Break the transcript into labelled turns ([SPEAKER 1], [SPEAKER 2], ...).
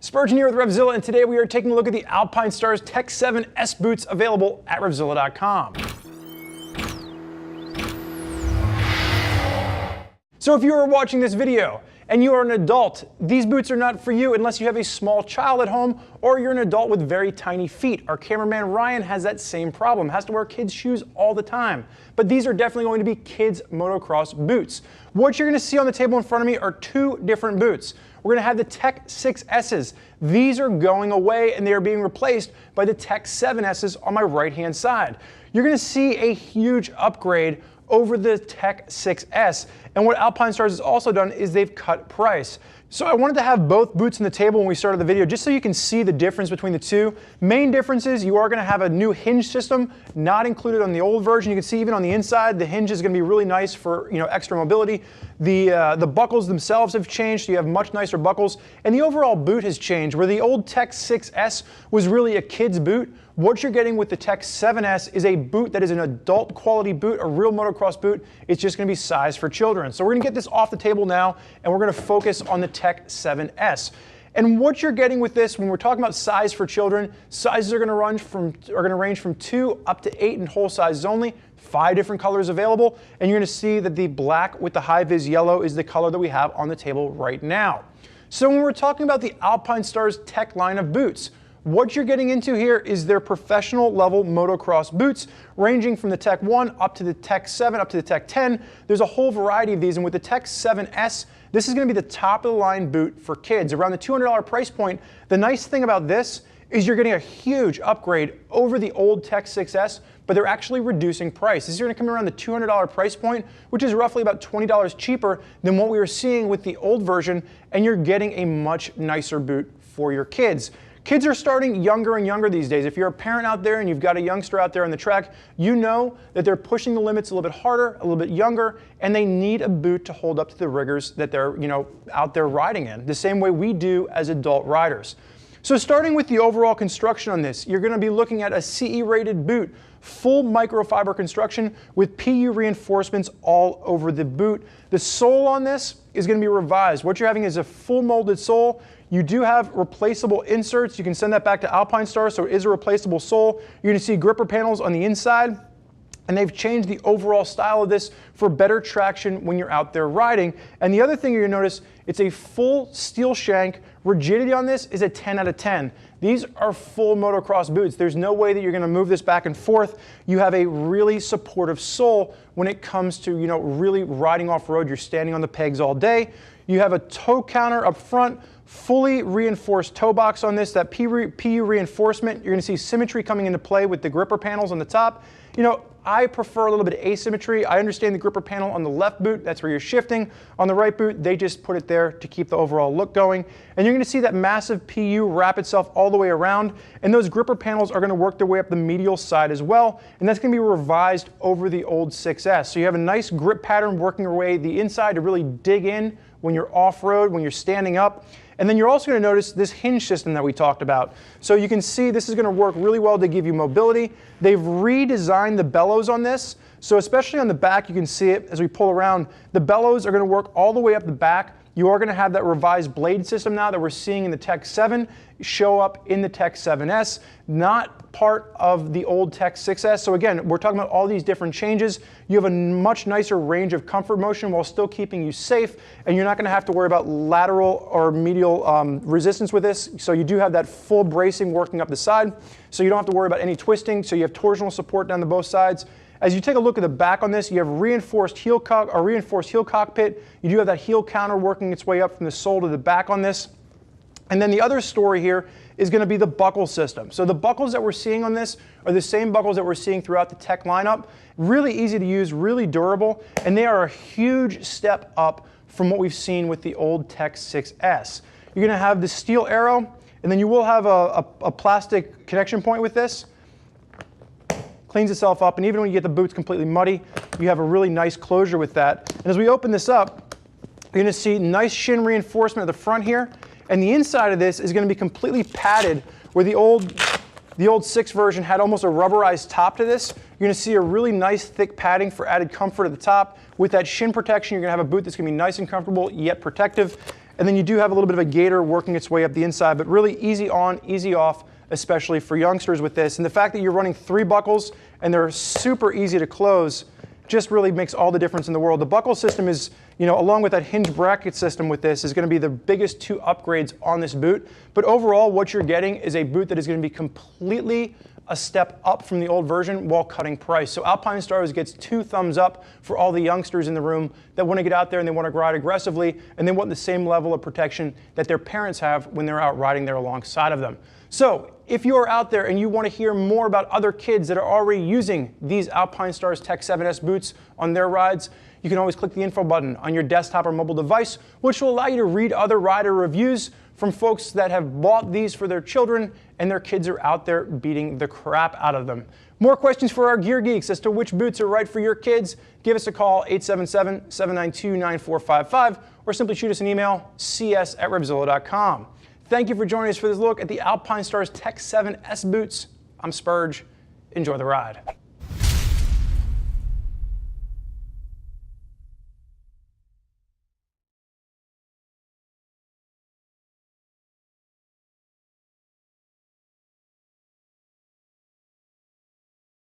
[SPEAKER 1] Spurgeon here with Revzilla, and today we are taking a look at the Alpinestars Tech 7 S boots available at Revzilla.com. So if you are watching this video and you are an adult, these boots are not for you unless you have a small child at home or you're an adult with very tiny feet. Our cameraman Ryan has that same problem, has to wear kids' shoes all the time. But these are definitely going to be kids' motocross boots. What you're going to see on the table in front of me are two different boots. We're going to have the Tech 6Ss. These are going away and they are being replaced by the Tech 7Ss on my right-hand side. You're going to see a huge upgrade over the Tech 6S. And what Alpinestars has also done is they've cut price. So I wanted to have both boots on the table when we started the video, just so you can see the difference between the two. Main difference is you are going to have a new hinge system, not included on the old version. You can see even on the inside, the hinge is going to be really nice for extra mobility. The buckles themselves have changed, so you have much nicer buckles. And the overall boot has changed. Where the old Tech 6S was really a kid's boot, what you're getting with the Tech 7S is a boot that is an adult quality boot, a real motocross boot. It's just going to be sized for children. So we're going to get this off the table now, and we're going to focus on the Tech 7S. And what you're getting with this, when we're talking about size for children, sizes are going to range from 2 up to 8 in whole sizes only. 5 different colors available, and you're going to see that the black with the high-vis yellow is the color that we have on the table right now. So when we're talking about the Alpinestars Tech line of boots, what you're getting into here is their professional level motocross boots, ranging from the Tech 1 up to the Tech 7 up to the Tech 10. There's a whole variety of these, and with the Tech 7S, this is going to be the top of the line boot for kids, around the $200 price point. The nice thing about this is you're getting a huge upgrade over the old Tech 6S, but they're actually reducing price. This is going to come around the $200 price point, which is roughly about $20 cheaper than what we were seeing with the old version, and you're getting a much nicer boot for your kids. Kids are starting younger and younger these days. If you're a parent out there and you've got a youngster out there on the track, you know that they're pushing the limits a little bit harder, a little bit younger, and they need a boot to hold up to the rigors that they're out there riding in, the same way we do as adult riders. So starting with the overall construction on this, you're going to be looking at a CE rated boot, full microfiber construction with PU reinforcements all over the boot. The sole on this is going to be revised. What you're having is a full molded sole. You do have replaceable inserts. You can send that back to Alpinestars, so it is a replaceable sole. You're going to see gripper panels on the inside, and they've changed the overall style of this for better traction when you're out there riding. And the other thing you're going to notice, it's a full steel shank. Rigidity on this is a 10 out of 10. These are full motocross boots. There's no way that you're going to move this back and forth. You have a really supportive sole when it comes to really riding off-road. You're standing on the pegs all day. You have a toe counter up front, fully reinforced toe box on this, that PU reinforcement. You're going to see symmetry coming into play with the gripper panels on the top. I prefer a little bit of asymmetry. I understand the gripper panel on the left boot, that's where you're shifting. On the right boot, they just put it there to keep the overall look going. And you're going to see that massive PU wrap itself all the way around, and those gripper panels are going to work their way up the medial side as well, and that's going to be revised over the old 6S. So you have a nice grip pattern working your way the inside to really dig in when you're off-road, when you're standing up. And then you're also going to notice this hinge system that we talked about. So you can see this is going to work really well to give you mobility. They've redesigned the bellows on this. So especially on the back, you can see it as we pull around. The bellows are going to work all the way up the back. You are going to have that revised blade system now that we're seeing in the Tech 7 show up in the Tech 7S, not part of the old Tech 6S. So again, we're talking about all these different changes. You have a much nicer range of comfort motion while still keeping you safe, and you're not going to have to worry about lateral or medial resistance with this. So you do have that full bracing working up the side, so you don't have to worry about any twisting. So you have torsional support down the both sides. As you take a look at the back on this, you have reinforced heel cockpit. You do have that heel counter working its way up from the sole to the back on this. And then the other story here is going to be the buckle system. So the buckles that we're seeing on this are the same buckles that we're seeing throughout the Tech lineup. Really easy to use, really durable, and they are a huge step up from what we've seen with the old Tech 6S. You're going to have the steel arrow, and then you will have a plastic connection point with this. Cleans itself up, and even when you get the boots completely muddy, you have a really nice closure with that. And as we open this up, you're going to see nice shin reinforcement at the front here, and the inside of this is going to be completely padded, where the old 6 version had almost a rubberized top to this. You're going to see a really nice thick padding for added comfort at the top. With that shin protection, you're going to have a boot that's going to be nice and comfortable yet protective. And then you do have a little bit of a gaiter working its way up the inside, but really easy on, easy off, especially for youngsters with this. And the fact that you're running 3 buckles and they're super easy to close just really makes all the difference in the world. The buckle system is, along with that hinge bracket system with this, is going to be the biggest 2 upgrades on this boot. But overall, what you're getting is a boot that is going to be completely a step up from the old version while cutting price. So Alpinestars gets 2 thumbs up for all the youngsters in the room that want to get out there and they want to ride aggressively and they want the same level of protection that their parents have when they're out riding there alongside of them. So if you are out there and you want to hear more about other kids that are already using these Alpinestars Tech 7S boots on their rides, you can always click the info button on your desktop or mobile device, which will allow you to read other rider reviews from folks that have bought these for their children and their kids are out there beating the crap out of them. More questions for our gear geeks as to which boots are right for your kids? Give us a call, 877-792-9455, or simply shoot us an email, cs@revzilla.com. Thank you for joining us for this look at the Alpinestars Tech 7S boots. I'm Spurge. Enjoy the ride.